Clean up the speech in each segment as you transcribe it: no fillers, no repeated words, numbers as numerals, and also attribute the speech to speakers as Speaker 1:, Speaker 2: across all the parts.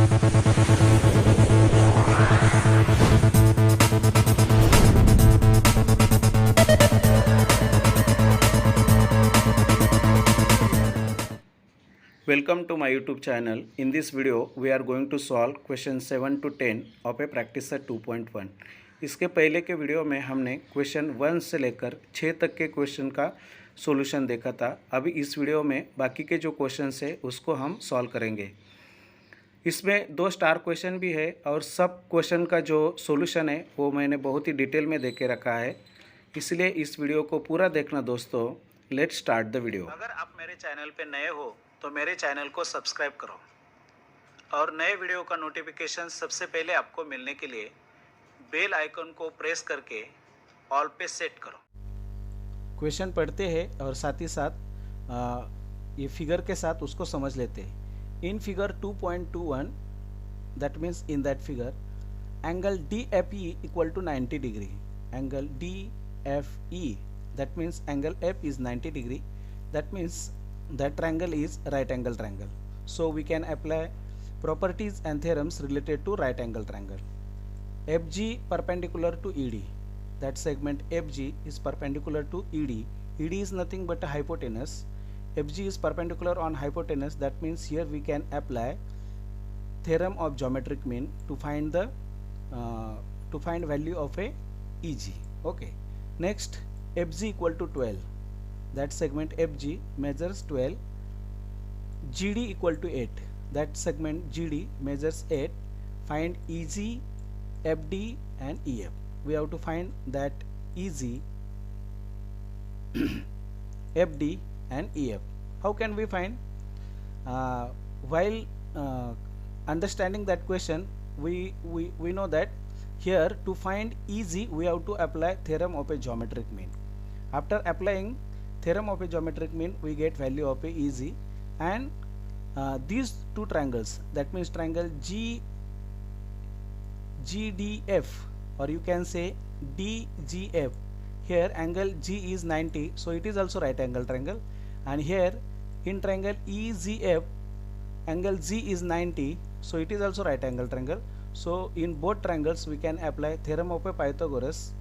Speaker 1: Welcome to my YouTube channel. In this video, we are going to solve question 7 to 10 of a practice set 2.1. इसके पहले के video में हमने question 1 से लेकर 6 तक के क्वेश्चन का सॉल्यूशन देखा था। अभी इस वीडियो में बाकी के जो क्वेश्चन है उसको हम सॉल्व करेंगे। इसमें 2 स्टार क्वेश्चन भी है और सब क्वेश्चन का जो सॉल्यूशन है वो मैंने बहुत ही डिटेल में दे के रखा है, इसलिए इस वीडियो को पूरा देखना दोस्तों। Let's start the video. अगर आप मेरे चैनल पे नए हो तो मेरे चैनल को सब्सक्राइब करो और नए वीडियो का नोटिफिकेशन सबसे पहले आपको मिलने के लिए बेल आइकन को प्रेस करके ऑल पे सेट करो। क्वेश्चन पढ़ते हैं और साथ ही साथ ये फिगर के साथ उसको समझ लेते हैं। In figure 2.21 that means in that figure angle DFE equal to 90 degree. Angle DFE that means angle F is 90 degree. That means that triangle is right angle triangle. So we can apply properties and theorems related to right angle triangle. FG perpendicular to ED. That segment FG is perpendicular to ED. ED is nothing but a hypotenuse. FG is perpendicular on hypotenuse. That means here we can apply theorem of geometric mean to find the value of a EG. Okay. Next, FG equal to 12. That segment FG measures 12. GD equal to 8. That segment GD measures 8. Find EG, FD and EF. We have to find that EG, FD and EF. How can we find? While understanding that question, we know that here to find EG we have to apply theorem of a geometric mean. After applying theorem of a geometric mean, we get value of a EG, and these two triangles, that means triangle GDF or you can say DGF. Here angle G is 90, so it is also right angle triangle, and here in triangle EGF angle G is 90, so it is also right angle triangle. So in both triangles we can apply theorem of a Pythagoras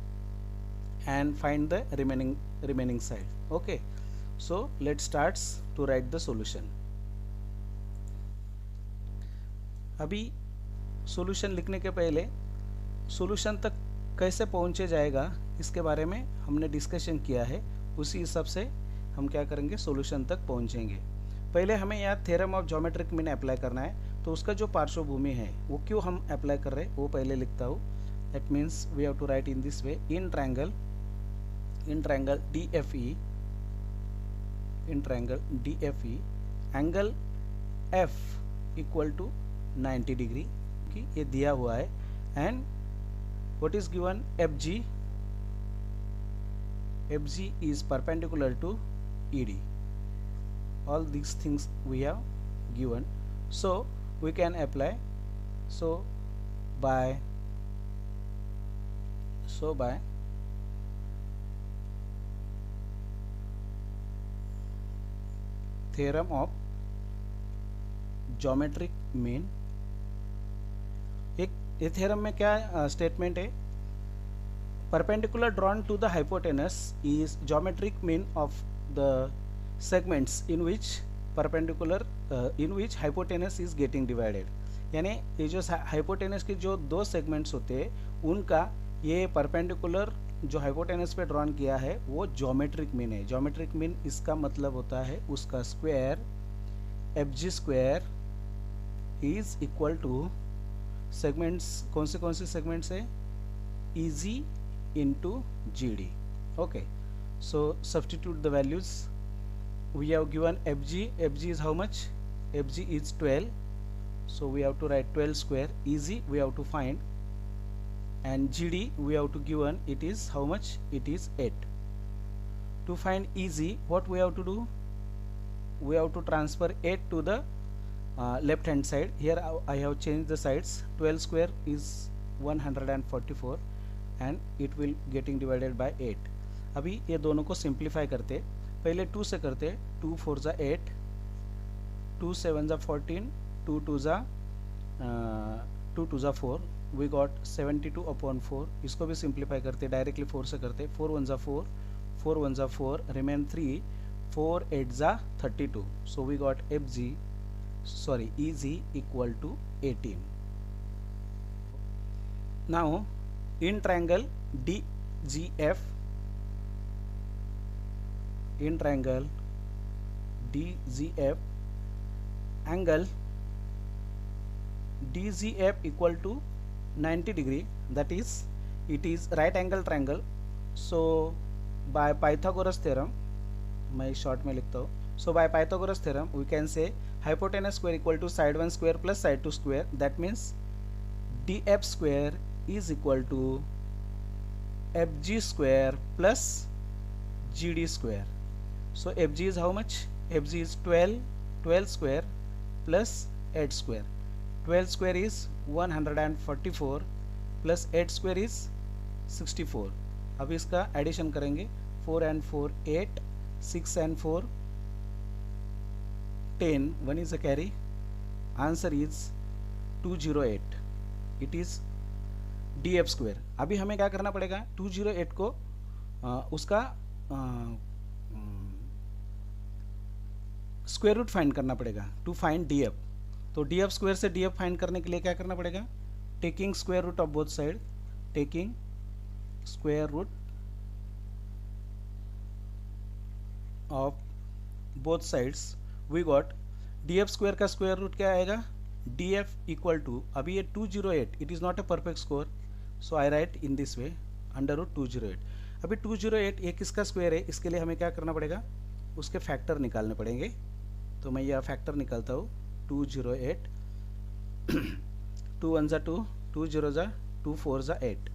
Speaker 1: and find the remaining side. Okay, so let's start to write the solution. अभी solution लिखने के पहले solution तक कैसे पहुंचे जाएगा इसके बारे में हमने डिस्कशन किया है, उसी हिसाब से हम क्या करेंगे, सॉल्यूशन तक पहुंचेंगे। पहले हमें यहाँ theorem of geometric mean apply करना है, तो उसका जो पार्श्वभूमि है वो क्यों हम अप्लाई कर रहे हैं वो पहले लिखता हूँ। That means we have to write in this way, in triangle DFE angle F equal to 90 degree की ये दिया हुआ है, and what is given FG is perpendicular to ED. All these things we have given, so we can apply. So by theorem of geometric mean, एक theorem में क्या statement है, perpendicular drawn to the hypotenuse is geometric mean of the segments in which hypotenuse is getting divided. यानी ये जो hypotenuse के जो 2 segments होते हैं उनका ये परपेंडिकुलर जो हाइपोटेनस पे ड्रॉन किया है वो ज्योमेट्रिक मीन है। ज्योमेट्रिक मीन इसका मतलब होता है उसका square FG square is equal two segments, कौन से सेगमेंट्स है, EG into GD. Okay, so substitute the values. We have given FG is how much, FG is 12, so we have to write 12 square. EG we have to find, and GD we have to given, it is how much, it is 8. To find EG, what we have to do, we have to transfer 8 to the left hand side. Here I have changed the sides. 12 square is 144 and it will getting divided by 8. अभी ये दोनों को simplify करते, पहले 2 से करते, 2 4 जा 8, 2 7 जा 14, 2 2 जा 2 2 ज़ा 4, वी गॉट 72/4. इसको भी सिंप्लीफाई करते, डायरेक्टली 4 से करते. 4 1 ज़ा 4, 4 1 ज़ा 4, रिमेन 3, 4 8 ज़ा 32. So we got EG equal to 18. Now in triangle DGF, angle DGF equal to 90 degree, that is it is right angle triangle. So by Pythagoras theorem, मैं short में लिखता हूँ. So by Pythagoras theorem we can say hypotenuse square equal to side 1 square plus side 2 square. That means DF square is equal to FG square plus GD square. So FG is how much? FG is 12 square plus 8 square. 12 square is 144 plus 8 square is 64. अब इसका addition करेंगे. 4 and 4 8, 6 and 4 10, 1 is a carry. Answer is 208. It is DF square. अभी हमें क्या करना पड़ेगा? 208 को उसका स्क्वायर रूट फाइंड करना पड़ेगा टू फाइंड DF. तो DF स्क्वायर से DF फाइंड करने के लिए क्या करना पड़ेगा? Taking square root of both side, taking square root of both sides, we got DF square का स्क्वायर रूट क्या आएगा? DF इक्वल टू, अभी ये 208, it is not a perfect score, so I write in this way √208. अभी 208 ये किसका square है? इसके लिए हमें क्या करना पड़ेगा? उसके फैक्टर निकालने पड़ेंगे. तो मैं यह फैक्टर निकालता हूँ. 208, 2 1 ज़ा 2, 2 0 ज़ा 2, 4 ज़ा 8,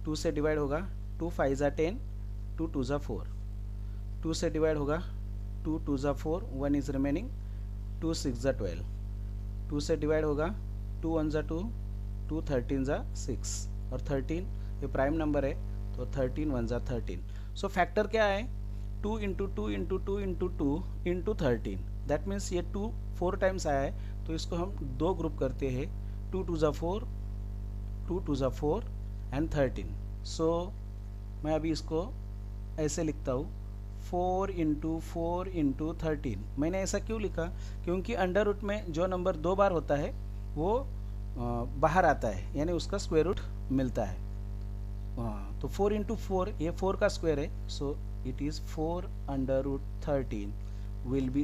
Speaker 1: 2 से डिवाइड होगा 2 5 ज़ा 10, 2 2 ज़ा 4, 2 से डिवाइड होगा 2 2 ज़ा 4, 1 इज़ रिमेनिंग, 2 6 ज़ा 12, 2 से डिवाइड होगा 2 1 ज़ा 2, 2 13 ज़ा 6 और 13 ये प्राइम नंबर है तो 13 1 ज़ा 13. सो फैक्टर क्या है? 2 into 2 into 2 into 2 into 13. That means ये 2 4 टाइम्स आया है तो इसको हम दो ग्रुप करते हैं. 2 2 ज़ा 4, 2 2 ज़ा 4 एंड 13. सो मैं अभी इसको ऐसे लिखता हूँ 4 इंटू 4 इंटू 13. मैंने ऐसा क्यों लिखा? क्योंकि अंडर रूट में जो नंबर दो बार होता है वो बाहर आता है, यानी उसका स्क्वायर रूट मिलता है. तो 4 इंटू 4 ये 4 का स्क्वायर है. So it is 4 √13 will be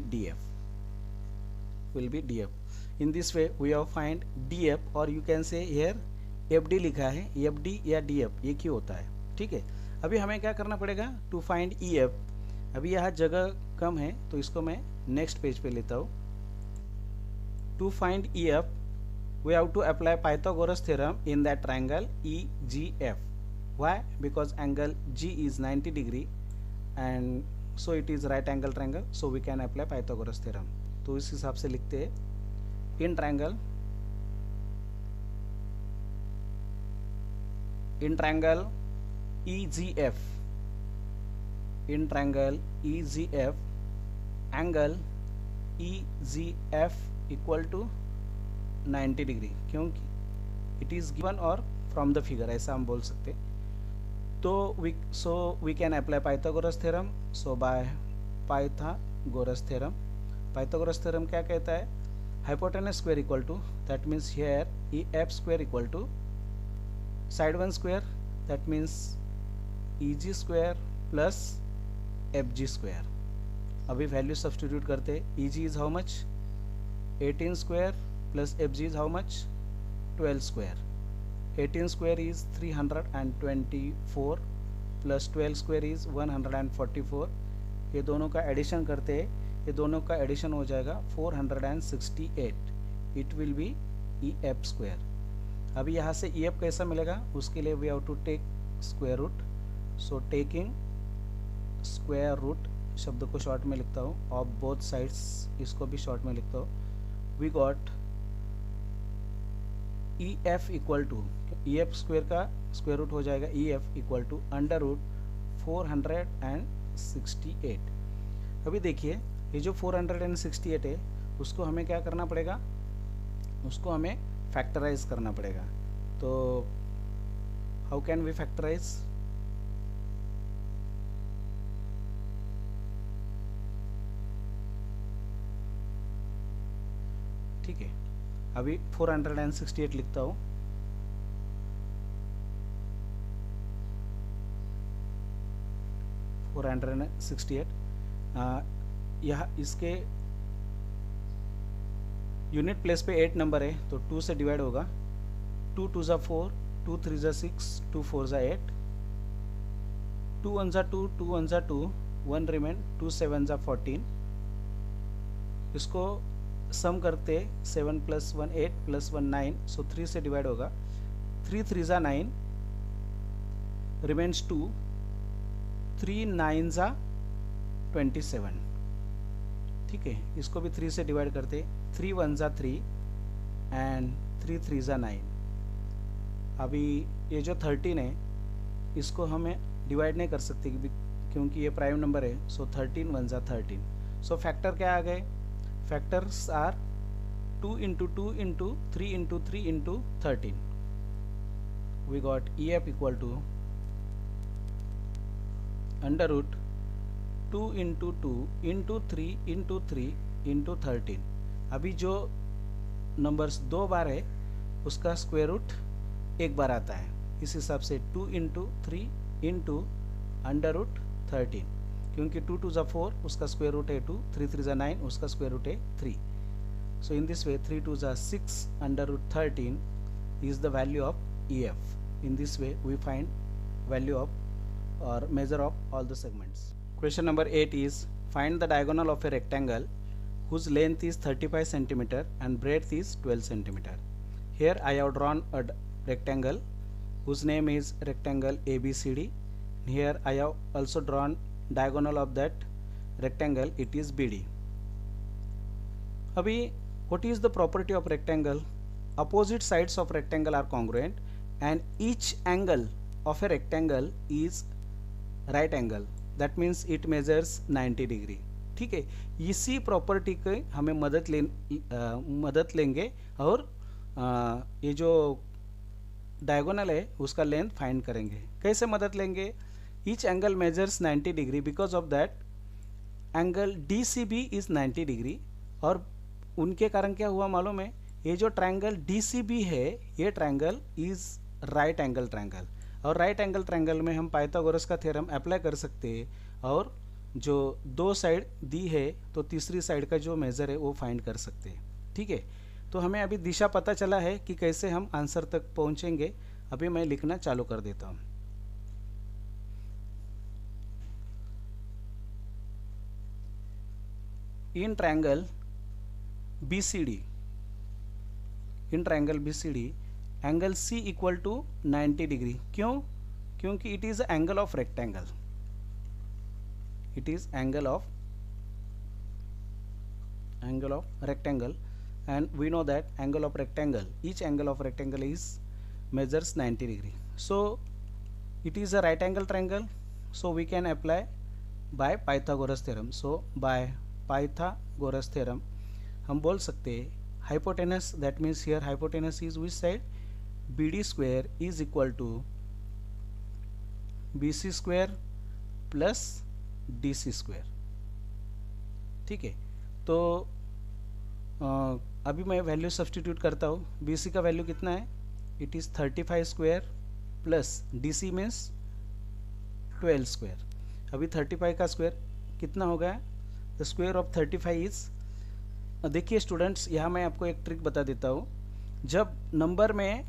Speaker 1: DF. In this way we have find DF, और you can say here FD लिखा है. FD या DF ये क्यों होता है? ठीक है. अभी हमें क्या करना पड़ेगा? To find EF. अभी यहाँ जगह कम है तो इसको मैं नेक्स्ट पेज पे लेता हूँ. To find EF we have to apply Pythagoras theorem in that triangle EGF. Why? Because angle G is 90 degree and so it is right angle triangle, so we can apply Pythagoras theorem. तो इस हिसाब से लिखते हैं. in triangle EGF, angle EGF equal to 90 degree, क्योंकि it is given और from the figure ऐसा हम बोल सकते. तो we can apply Pythagoras theorem. So by Pythagoras theorem क्या कहता है? Hypotenuse square equal to, that means here EF square equal to side 1 square, that means EG square plus FG square. अभी value substitute करते. EG is how much? 18 square plus FG is how much? 12 square. 18 square is 324 plus 12 square is 144. ये दोनों का addition करते हैं. ये दोनों का एडिशन हो जाएगा 468. It will be EF square. अभी यहाँ से EF कैसा मिलेगा? उसके लिए we have to take square root. So taking square root, शब्द को शॉर्ट में लिखता हूँ, ऑफ बोथ साइड्स इसको भी शॉर्ट में लिखता हूँ. We got EF equal to, EF square का स्क्वायर रूट हो जाएगा EF equal to under root 468. अभी देखिए ये जो 468 है उसको हमें क्या करना पड़ेगा? उसको हमें फैक्टराइज करना पड़ेगा। तो हाउ कैन वी फैक्टराइज? ठीक है, अभी 468 लिखता हूँ। यह इसके यूनिट प्लेस पे 8 नंबर है, तो 2 से डिवाइड होगा। 2 2 ज़ा 4, 2 3 ज़ा 6, 2 4 ज़ा 8, 2 1 ज़ा 2, 2 1 ज़ा 2, 1 रिमेन, 2 7 ज़ा 14। इसको सम करते 7 + 1 8 + 1 9, सो 3 से डिवाइड होगा। 3 3 ज़ा 9, रिमेन्स 2, 3 9 ज़ा 27। ठीक है, इसको भी 3 से डिवाइड करते, 3 1 ज़ा 3 एंड 3 3 ज़ा 9। अभी ये जो 13 है इसको हमें डिवाइड नहीं कर सकते क्योंकि ये प्राइम नंबर है। सो 13 1 ज़ा 13। सो फैक्टर क्या आ गए? Factors are 2 × 2 × 3 × 3 × 13। We got EF equal to √2 × 2 × 3 × 3 × 13। अभी जो नंबर्स 2 बार है उसका स्क्वायर रूट 1 बार आता है, इस हिसाब से 2 × 3 × √13, क्योंकि 2 2 ज़ा 4 उसका स्क्वायर रूट है 2, 3 3 ज़ा 9 उसका स्क्वायर रूट है 3। सो इन दिस वे 3 2 ज़ा 6 √13 is the value of EF. In this way we find value of or measure of all the segments. Question number 8 is find the diagonal of a rectangle whose length is 35 cm and breadth is 12 cm. Here I have drawn a rectangle whose name is rectangle ABCD. Here I have also drawn diagonal of that rectangle, it is BD. Abhi what is the property of rectangle? Opposite sides of rectangle are congruent and each angle of a rectangle is right angle, that means it measures 90 degree. ठीक है, इसी property के हमें मदद लेंगे और ये जो डायगोनल है उसका लेंथ फाइंड करेंगे। कैसे मदद लेंगे? Each angle measures 90 degree, because of that angle DCB is 90 degree. और उनके कारण क्या हुआ मालूम है? ये जो ट्रायंगल DCB है ये triangle is right angle triangle, और राइट एंगल ट्रायंगल में हम पाइथागोरस का थ्योरम अप्लाई कर सकते हैं और जो 2 साइड दी है तो तीसरी साइड का जो मेजर है वो फाइंड कर सकते हैं। ठीक है, तो हमें अभी दिशा पता चला है कि कैसे हम आंसर तक पहुंचेंगे। अभी मैं लिखना चालू कर देता हूं। In triangle BCD, angle C equal to 90 degree. क्यों? क्योंकि it is angle of rectangle, it is angle of rectangle, and we know that angle of rectangle, each angle of rectangle is measures 90 degree. So it is a right angle triangle, so we can apply by Pythagoras theorem. So by Pythagoras theorem हम बोल सकते हैं hypotenuse, that means here hypotenuse is which side? BD square is equal to BC square plus DC square. ठीक है, तो अभी मैं value substitute करता हूँ। BC का वैल्यू कितना है? It is 35 square plus DC means 12 square. अभी 35 का स्क्वायर कितना होगा? द स्क्वायर ऑफ 35 इज, देखिए स्टूडेंट्स यहाँ मैं आपको एक ट्रिक बता देता हूँ। जब नंबर में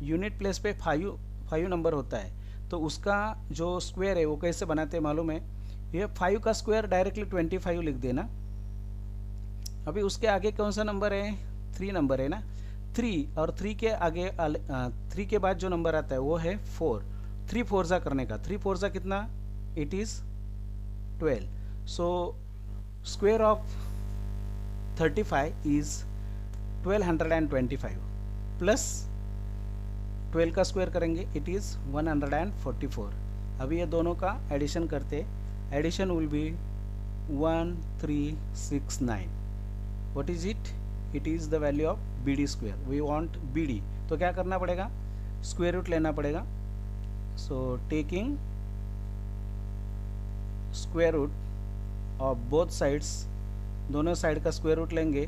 Speaker 1: यूनिट प्लेस पे 5 नंबर होता है तो उसका जो स्क्वायर है वो कैसे बनाते हैं मालूम है? ये 5 का स्क्वायर डायरेक्टली 25 लिख देना। अभी उसके आगे कौन सा नंबर है? 3 नंबर है ना, 3, और 3 के आगे 3 के बाद जो नंबर आता है वो है 4। 3 4 जा करने का, 3 4 जा कितना? It is 12। So square of 35 is 1225 plus 12 का स्क्वायर करेंगे इट इज 144। अभी ये दोनों का एडिशन करते, addition will be 1369. What is it? It is the value of B D square, we want B D, तो क्या करना पड़ेगा, स्क्वायर रूट लेना पड़ेगा। So taking square root of both sides, दोनों साइड का स्क्वायर रूट लेंगे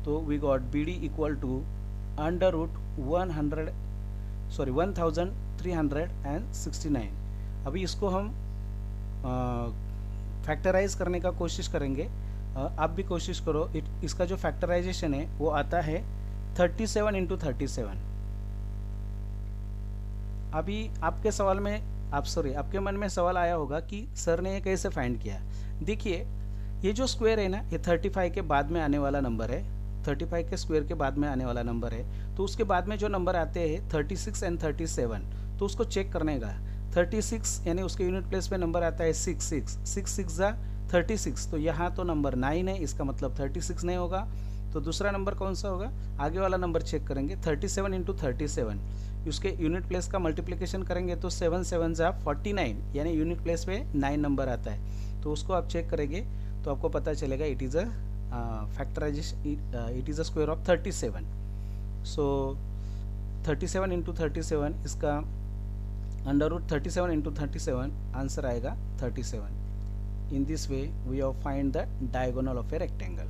Speaker 1: तो we got B D equal to under root 1369। अभी इसको हम फैक्टराइज करने का कोशिश करेंगे, आप भी कोशिश करो। इसका जो फैक्टराइजेशन है वो आता है 37 इंटू 37। अभी आपके सवाल में आपके मन में सवाल आया होगा कि सर ने ये कैसे फाइंड किया। देखिए ये जो स्क्वायर है ना, ये 35 के बाद में आने वाला नंबर है, 35 के स्क्वायर के बाद में आने वाला नंबर है, तो उसके बाद में जो नंबर आते हैं 36 एंड 37, तो उसको चेक करने का 36 यानी उसके यूनिट प्लेस पे नंबर आता है 6 6 36, तो यहाँ तो नंबर 9 है, इसका मतलब 36 नहीं होगा। तो दूसरा नंबर कौन सा होगा, आगे वाला नंबर चेक करेंगे 37 इंटू 37, उसके यूनिट प्लेस का मल्टीप्लिकेशन करेंगे तो 7 7 49, यानी यूनिट प्लेस पे 9 नंबर आता है, तो उसको आप चेक करेंगे तो आपको पता चलेगा it is a factorisation, it is a square of 37। So 37 into 37, इसका अंडर रूट 37 इंटू 37, आंसर आएगा 37। In this way we have find the diagonal of a rectangle.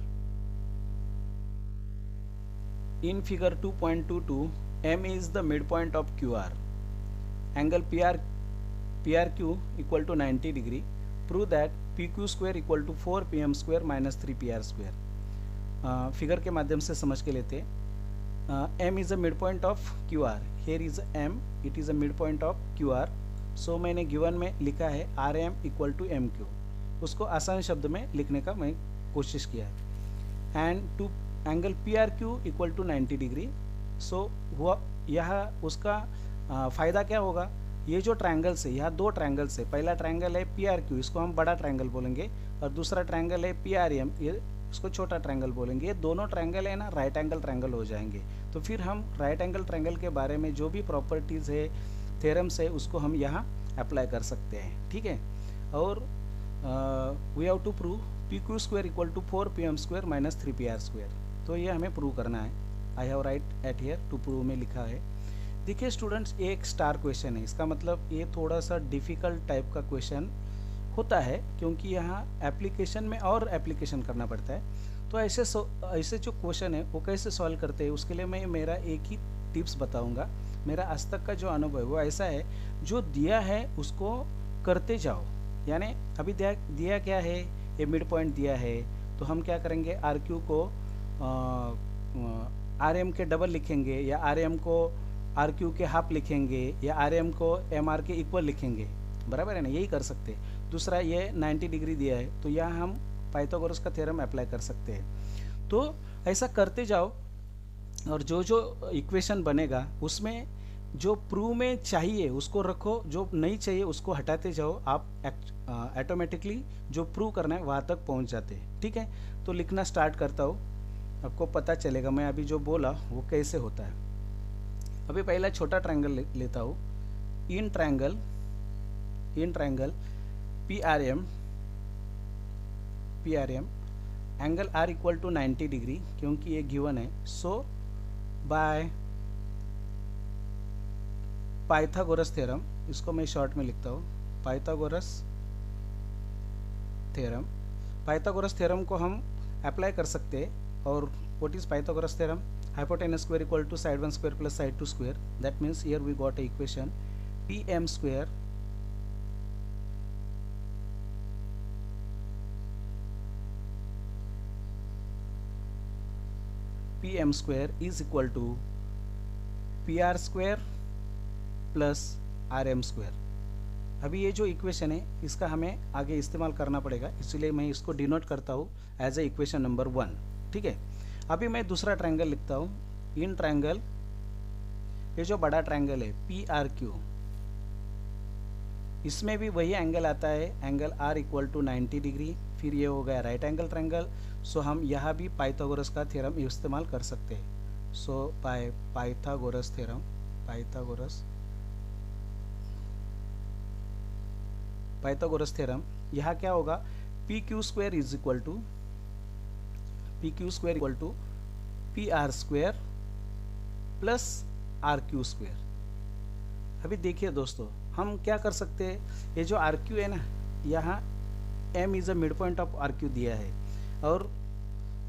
Speaker 1: In figure 2.22, M is the midpoint of QR. Angle PRQ equal to 90 degree. Prove that PQ square equal to 4PM square minus 3PR square. Figure के माध्यम से समझ के लेते हैं। M is the midpoint of QR. Here is M. It is a midpoint of QR. So मैंने given में लिखा है RM equal to MQ. उसको आसान शब्द में लिखने का मैं कोशिश किया है। And to angle PRQ equal to 90 degree. So हुआ यहाँ उसका फ़ायदा क्या होगा, ये जो ट्रायंगल्स है, यहाँ दो ट्रायंगल्स है, पहला ट्रायंगल है PRQ, इसको हम बड़ा ट्रायंगल बोलेंगे, और दूसरा ट्रायंगल है PRM, ये इसको छोटा ट्रायंगल बोलेंगे। ये दोनों ट्रायंगल है ना राइट एंगल ट्रायंगल हो जाएंगे, तो फिर हम राइट एंगल ट्रायंगल के बारे में जो भी प्रॉपर्टीज़ है, थ्योरम्स है, उसको हम यहाँ अप्लाई कर सकते हैं, ठीक है। और we have to prove PQ square equal to 4PM square minus 3PR square, तो ये हमें प्रूव करना है। I have write at here to prove में लिखा है। देखिए स्टूडेंट्स, ये एक स्टार क्वेश्चन है, इसका मतलब ये थोड़ा सा डिफ़िकल्ट टाइप का क्वेश्चन होता है, क्योंकि यहाँ एप्लीकेशन में और एप्लीकेशन करना पड़ता है। तो ऐसे जो क्वेश्चन है वो कैसे सॉल्व करते हैं, उसके लिए मैं मेरा एक ही टिप्स बताऊँगा। मेरा आज तक का जो अनुभव है वो ऐसा है, जो दिया है उसको करते जाओ। यानी अभी दिया क्या है, ये मिड पॉइंट दिया है, तो हम क्या करेंगे, RQ को RM के डबल लिखेंगे, या RM को RQ के हाफ लिखेंगे, या RM को MR के इक्वल लिखेंगे, बराबर है ना, यही कर सकते हैं। दूसरा ये 90 डिग्री दिया है, तो यहाँ हम पाइथागोरस का थ्योरम अप्लाई कर सकते हैं। तो ऐसा करते जाओ, और जो जो इक्वेशन बनेगा उसमें जो प्रूव में चाहिए उसको रखो, जो नहीं चाहिए उसको हटाते जाओ, आप ऑटोमेटिकली जो प्रूव करना है वहाँ तक पहुँच जाते हैं, ठीक है। तो लिखना स्टार्ट करता हूँ, आपको पता चलेगा मैं अभी जो बोला वो कैसे होता है। अभी पहला छोटा ट्रायंगल लेता हूँ। In triangle PRM angle R equal to 90 degree, क्योंकि ये गिवन है। सो बाय पाइथागोरस थ्योरम, इसको मैं शॉर्ट में लिखता हूँ, पाइथागोरस थ्योरम को हम अप्लाई कर सकते हैं। और what is Pythagoras theorem, hypotenuse square equal to side 1 square plus side 2 square, that means here we got a equation PM square is equal to PR square plus RM square. अभी ये जो equation है इसका हमें आगे इस्तेमाल करना पड़ेगा, इसलिए मैं इसको डिनोट करता हूँ एज ए इक्वेशन नंबर 1, ठीक है। अभी मैं दूसरा ट्रायंगल लिखता हूँ। इन ट्रायंगल, ये जो बड़ा ट्रायंगल है PRQ, इसमें भी वही एंगल आता है, angle R equal to 90 degree. फिर ये हो गया राइट एंगल ट्रायंगल, सो हम यहाँ भी पाइथागोरस का थ्योरम इस्तेमाल कर सकते हैं। So Pythagoras theorem, Pythagoras theorem, यहाँ क्या होगा, PQ square is equal to PR square plus R Q square. अभी देखिए दोस्तों, हम क्या कर सकते हैं, ये जो आर क्यू है ना, यहाँ m is a mid point of R Q दिया है, और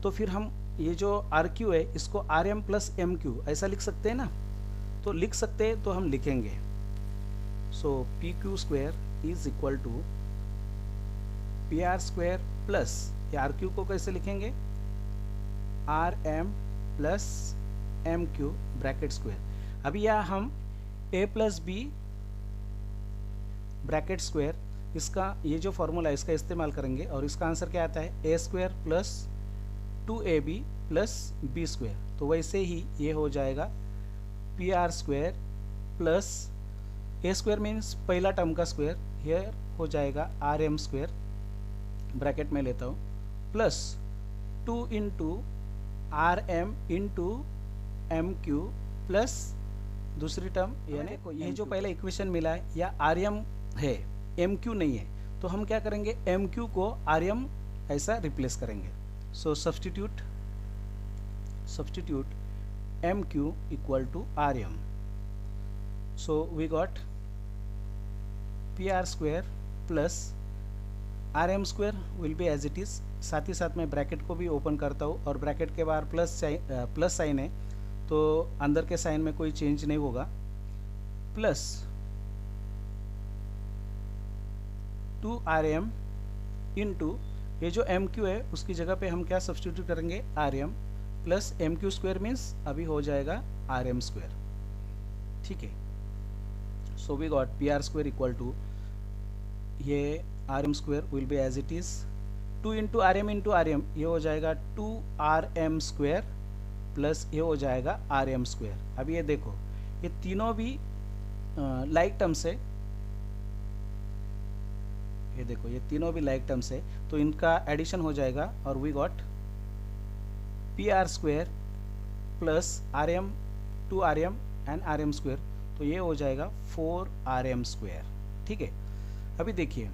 Speaker 1: तो फिर हम ये जो आर क्यू है इसको R M plus M Q ऐसा लिख सकते हैं ना। तो लिख सकते हैं, तो हम लिखेंगे so P Q square is equal to P R square plus, ये आर क्यू को कैसे लिखेंगे, R M plus M Q bracket square. अभी यहाँ हम A plus B bracket square, इसका ये जो फॉर्मूला है इसका इस्तेमाल करेंगे, और इसका आंसर क्या आता है, A square plus 2ab plus B square. तो वैसे ही ये हो जाएगा P R square plus A square means पहला टर्म का स्क्वायर, हियर हो जाएगा आर एम स्क्वायर, ब्रैकेट में लेता हूँ, plus 2 into R M into M Q plus दूसरी टर्म, यानी ये जो पहला इक्वेशन मिला है या आर एम है, एम क्यू नहीं है, तो हम क्या करेंगे, एम क्यू को आर एम ऐसा रिप्लेस करेंगे। So substitute M Q equal to R M. So we got P R square plus R M square will be as it is. साथ ही साथ मैं ब्रैकेट को भी ओपन करता हूँ, और ब्रैकेट के बाहर प्लस साइन है, तो अंदर के साइन में कोई चेंज नहीं होगा, प्लस 2rm इंटू ये जो एम क्यू है उसकी जगह पे हम क्या सब्स्टिट्यूट करेंगे, R M plus M Q square means अभी हो जाएगा आर एम स्क्वायर। ठीक है, so we got P R square equal to, ये R M square will be as it is 2 into R M, ये हो जाएगा 2rm स्क्वायर प्लस ये हो जाएगा आर एम स्क्वायर। अब ये देखो, ये तीनों भी लाइक टर्म्स है, ये देखो ये तीनों भी लाइक टर्म्स है, तो इनका एडिशन हो जाएगा, और we got P R square plus R M 2rm and R M square, तो ये हो जाएगा 4rm स्क्वायर। ठीक है, अभी देखिए,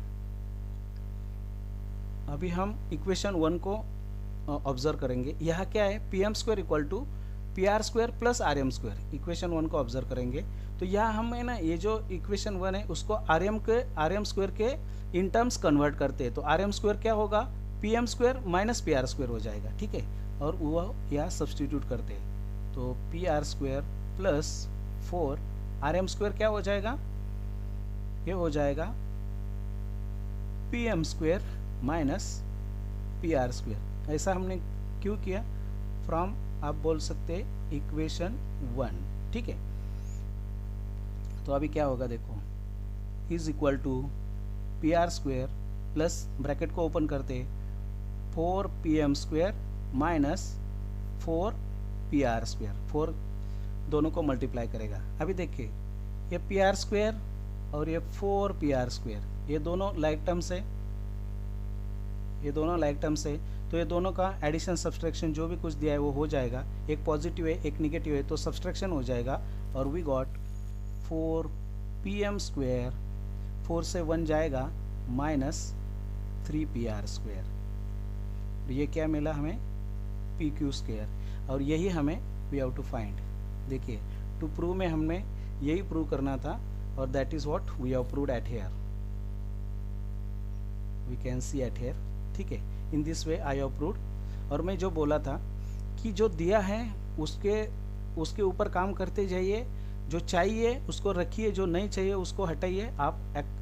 Speaker 1: अभी हम इक्वेशन 1 को ऑब्जर्व करेंगे। यहाँ क्या है, P M square equal to P R square plus R M square, equation 1 को ऑब्जर्व करेंगे। तो यहाँ हम है ना, ये जो इक्वेशन 1 है उसको आर एम स्क्वायर के इन टर्म्स कन्वर्ट करते हैं, तो आर एम स्क्वायर क्या होगा, P M square minus P R square हो जाएगा। ठीक है, और वह यहाँ सब्स्टिट्यूट करते हैं, तो P R square plus 4 R M square क्या हो जाएगा, ये हो जाएगा P M square minus P R square. ऐसा हमने क्यों किया, फ्रॉम आप बोल सकते हैं इक्वेशन 1। ठीक है, तो अभी क्या होगा देखो, is equal to P R square plus bracket को ओपन करते 4 P M square minus 4 P R square, 4 दोनों को मल्टीप्लाई करेगा। अभी देखिए, ये पी आर स्क्वायर और ये 4 पी आर स्क्वायर, ये दोनों लाइक टर्म्स है, ये दोनों लाइक टर्म्स है, तो ये दोनों का एडिशन सब्सट्रैक्शन जो भी कुछ दिया है वो हो जाएगा, एक पॉजिटिव है एक निगेटिव है, तो सब्सट्रैक्शन हो जाएगा, और we got 4 P M square, 4 से 1 जाएगा माइनस 3 पी आर स्क्वायर। ये क्या मिला हमें, पी क्यू स्क्वायर, और यही हमें वी हैव टू फाइंड। देखिए, टू प्रूव में हमने यही प्रूव करना था, और that is what we have proved at here, we can see at here. ठीक है, in this way I have proved. और मैं जो बोला था कि जो दिया है उसके ऊपर काम करते जाइए, जो चाहिए उसको रखिए, जो नहीं चाहिए उसको हटाइए, आप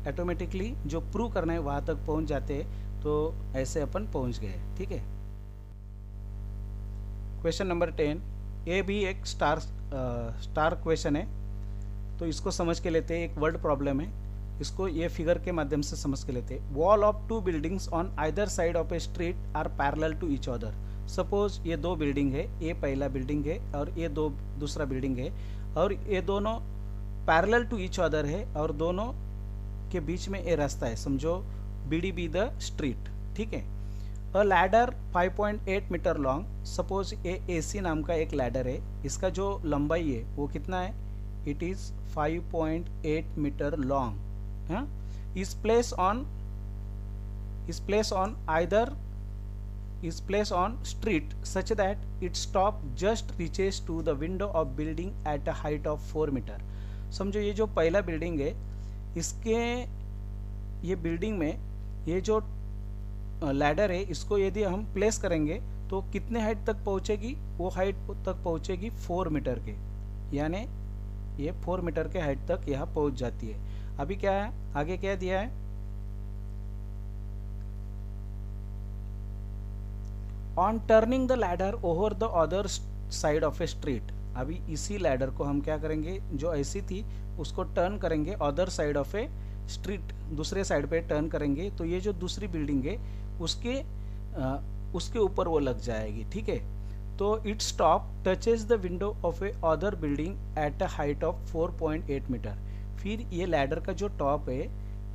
Speaker 1: ऑटोमेटिकली जो प्रूव करना है वहाँ तक पहुँच जाते हैं। तो ऐसे अपन पहुँच गए। ठीक है, क्वेश्चन नंबर 10, ये भी एक स्टार क्वेश्चन है, तो इसको समझ के लेते हैं। एक वर्ड प्रॉब्लम है, इसको ये फिगर के माध्यम से समझ के लेते हैं। Wall of 2 buildings on either side of a street are parallel to each other. Suppose ये 2 बिल्डिंग है, ये पहला बिल्डिंग है और ये दूसरा बिल्डिंग है, और ये दोनों पैरेलल टू ईच अदर है, और दोनों के बीच में ये रास्ता है, समझो बीडी बी द स्ट्रीट। ठीक है, a ladder 5.8 metre long, suppose ये AC नाम का एक लैडर है, इसका जो लंबाई है वो कितना है, it is 5.8 metre long, is placed on either is placed on street such that its top just reaches to the window of building at a height of 4 metre. समझो ये जो पहला बिल्डिंग है, इसके ये बिल्डिंग में ये जो लैडर है इसको यदि हम प्लेस करेंगे तो कितने हाइट तक पहुंचेगी? वो हाइट तक पहुंचेगी 4 मीटर के, यानी ये 4 मीटर के हाइट तक यहाँ पहुंच जाती है। अभी क्या है, आगे क्या दिया है, on turning the ladder over the other side of a street. अभी इसी लैडर को हम क्या करेंगे, जो ऐसी थी उसको टर्न करेंगे other side of a street, दूसरे साइड पे टर्न करेंगे तो ये जो दूसरी बिल्डिंग है उसके ऊपर वो लग जाएगी। ठीक है, तो its top touches the window of a other building at a height of 4.8 metre. फिर ये लैडर का जो टॉप है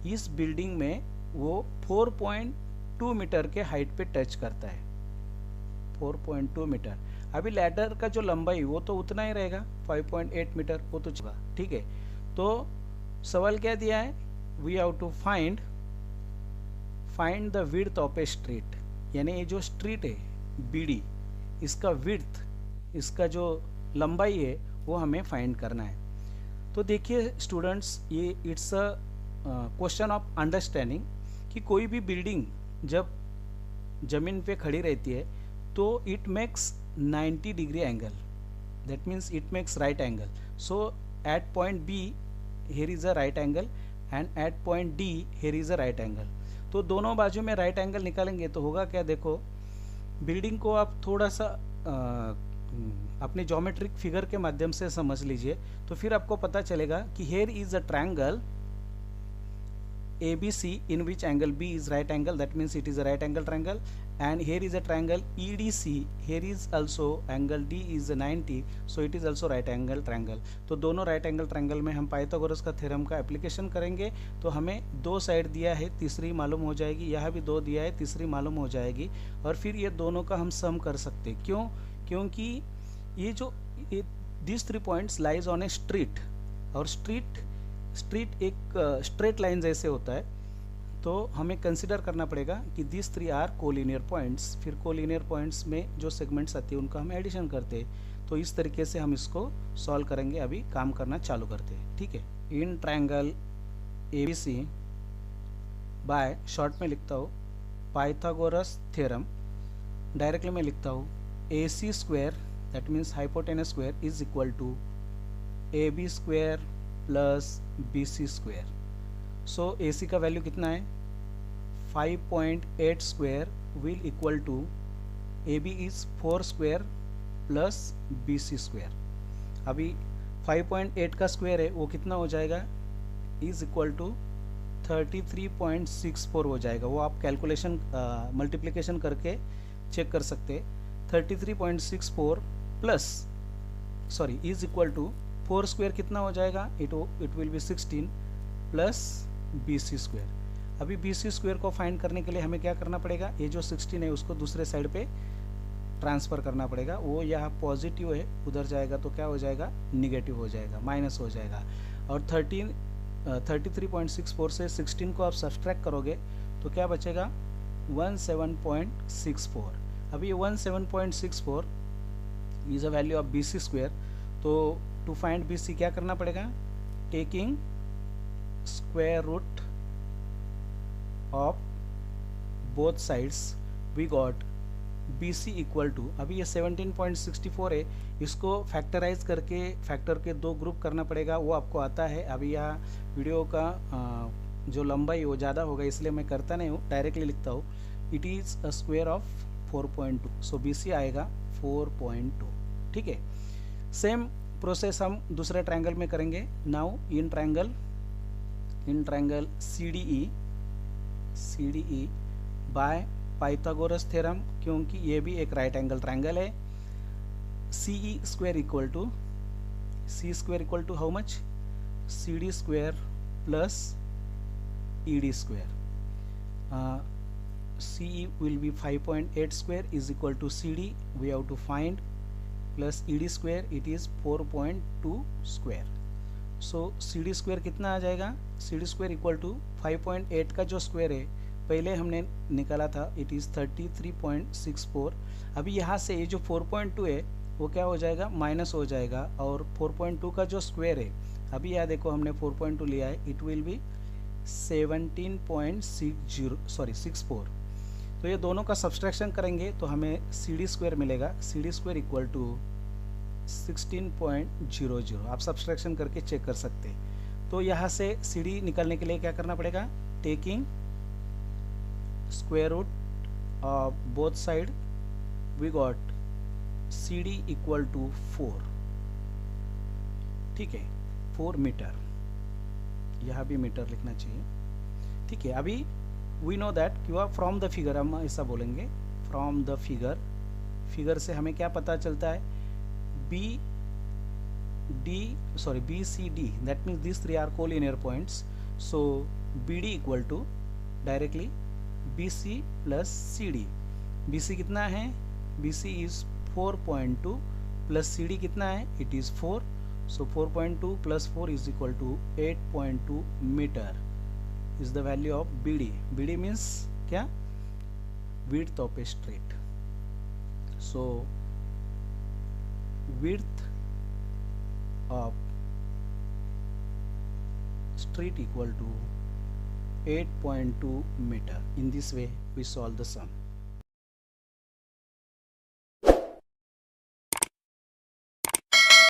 Speaker 1: इस बिल्डिंग में वो 4.2 मीटर के हाइट पे टच करता है, 4.2 मीटर। अभी लैडर का जो लंबाई वो तो उतना ही रहेगा, 5.8 मीटर वो तो चुका। ठीक है, तो सवाल क्या दिया है, we have to find the width of a street, यानी ये जो स्ट्रीट है बीडी, इसका विड्थ, इसका जो लंबाई है वो हमें फाइंड करना है। तो देखिए स्टूडेंट्स, ये it's a question of understanding कि कोई भी बिल्डिंग जब जमीन पे खड़ी रहती है तो it makes 90 degree angle, that means it makes right angle. So at point B here is a right angle and at point D here is a right angle। तो दोनों बाजू में राइट एंगल निकालेंगे तो होगा क्या, देखो बिल्डिंग को आप थोड़ा सा अपने ज्योमेट्रिक फिगर के माध्यम से समझ लीजिए तो फिर आपको पता चलेगा कि here is a triangle ABC in which angle B is right angle, that means it is a right angle triangle, and here is a triangle EDC, here is also angle D is a 90, so it is also right angle triangle। तो दोनों right angle triangle में हम Pythagoras का theorem का application करेंगे तो हमें दो साइड दिया है, तीसरी मालूम हो जाएगी, यहाँ भी दो दिया है, तीसरी मालूम हो जाएगी, और फिर ये दोनों का हम सम कर सकते हैं। क्यों? क्योंकि ये जो this 3 points lies on A street, और स्ट्रीट एक स्ट्रेट लाइन जैसे होता है, तो हमें कंसिडर करना पड़ेगा कि दिस 3 आर कोलिनियर पॉइंट्स। फिर कोलिनियर पॉइंट्स में जो सेगमेंट्स आती है उनका हम एडिशन करते हैं। तो इस तरीके से हम इसको सॉल्व करेंगे, अभी काम करना चालू करते हैं। ठीक है, in triangle ABC by, short में लिखता हूँ पाइथागोरस थ्योरम, डायरेक्टली मैं लिखता हूँ AC square, that means hypotenuse square is equal to AB square plus BC square. So AC का वैल्यू कितना है, 5.8 square will equal to AB is 4 square plus BC square. अभी 5.8 का स्क्वायर है वो कितना हो जाएगा, इज इक्वल टू 33.64 हो जाएगा। वो आप कैलकुलेशन मल्टीप्लिकेशन करके चेक कर सकते। 33.64 plus sorry is equal to 4 square कितना हो जाएगा, it will be 16 plus BC square. अभी BC स्क्वायर को फाइंड करने के लिए हमें क्या करना पड़ेगा, ये जो 16 है उसको दूसरे साइड पे ट्रांसफ़र करना पड़ेगा। वो यहाँ पॉजिटिव है, उधर जाएगा तो क्या हो जाएगा, निगेटिव हो जाएगा, माइनस हो जाएगा। और 33.64 से 16 को आप सब्सट्रैक्ट करोगे तो क्या बचेगा, 17.64। अभी 17.64 is a value of BC square. तो टू फाइंड BC क्या करना पड़ेगा, taking square root of both sides we got BC equal to, अभी ये 17.64 है, इसको फैक्टराइज करके फैक्टर के 2 ग्रुप करना पड़ेगा, वो आपको आता है। अभी यहाँ वीडियो का जो लंबाई वो ज़्यादा होगा इसलिए मैं करता नहीं हूँ, डायरेक्टली लिखता हूँ it is a square of 4.2, so BC आएगा 4.2। ठीक है, सेम प्रोसेस हम दूसरे ट्रायंगल में करेंगे। Now in triangle CDE by Pythagoras theorem, क्योंकि ये भी एक राइट एंगल ट्रायंगल है। CE square equal to how much, CD square plus ED square. CE will be 5.8 square is equal to CD, we have to find, plus ED square it is 4.2 square। so CD square कितना आ जाएगा, CD square equal to 5.8 का जो square है पहले हमने निकाला था it is 33.64। अभी यहाँ से ये जो 4.2 है वो क्या हो जाएगा, माइनस हो जाएगा, और 4.2 का जो स्क्वायर है, अभी यहाँ देखो हमने 4.2 लिया है, इट विल बी 64। तो ये दोनों का सब्सट्रैक्शन करेंगे तो हमें सी डी स्क्वायर मिलेगा, C D square equal to 16.00। आप सब्सट्रैक्शन करके चेक कर सकते हैं। तो यहाँ से सी डी निकालने के लिए क्या करना पड़ेगा, taking square root both side, we got C D equal to 4, ठीक है, 4 मीटर, यहाँ भी मीटर लिखना चाहिए, ठीक है। अभी वी नो दैट क्यों, फ्रॉम द फिगर हम ऐसा बोलेंगे, फ्रॉम द फिगर से हमें क्या पता चलता है, B C D, that means this 3 are collinear points, so B D equal to directly B C plus C D. B C कितना है, B C is 4.2 plus C D कितना है, it is 4, so 4.2 plus 4 is equal to 8.2 metre is the value of BD. BD means क्या, width of a street. So width of street equal to 8.2 meter. In this way we solve the sum.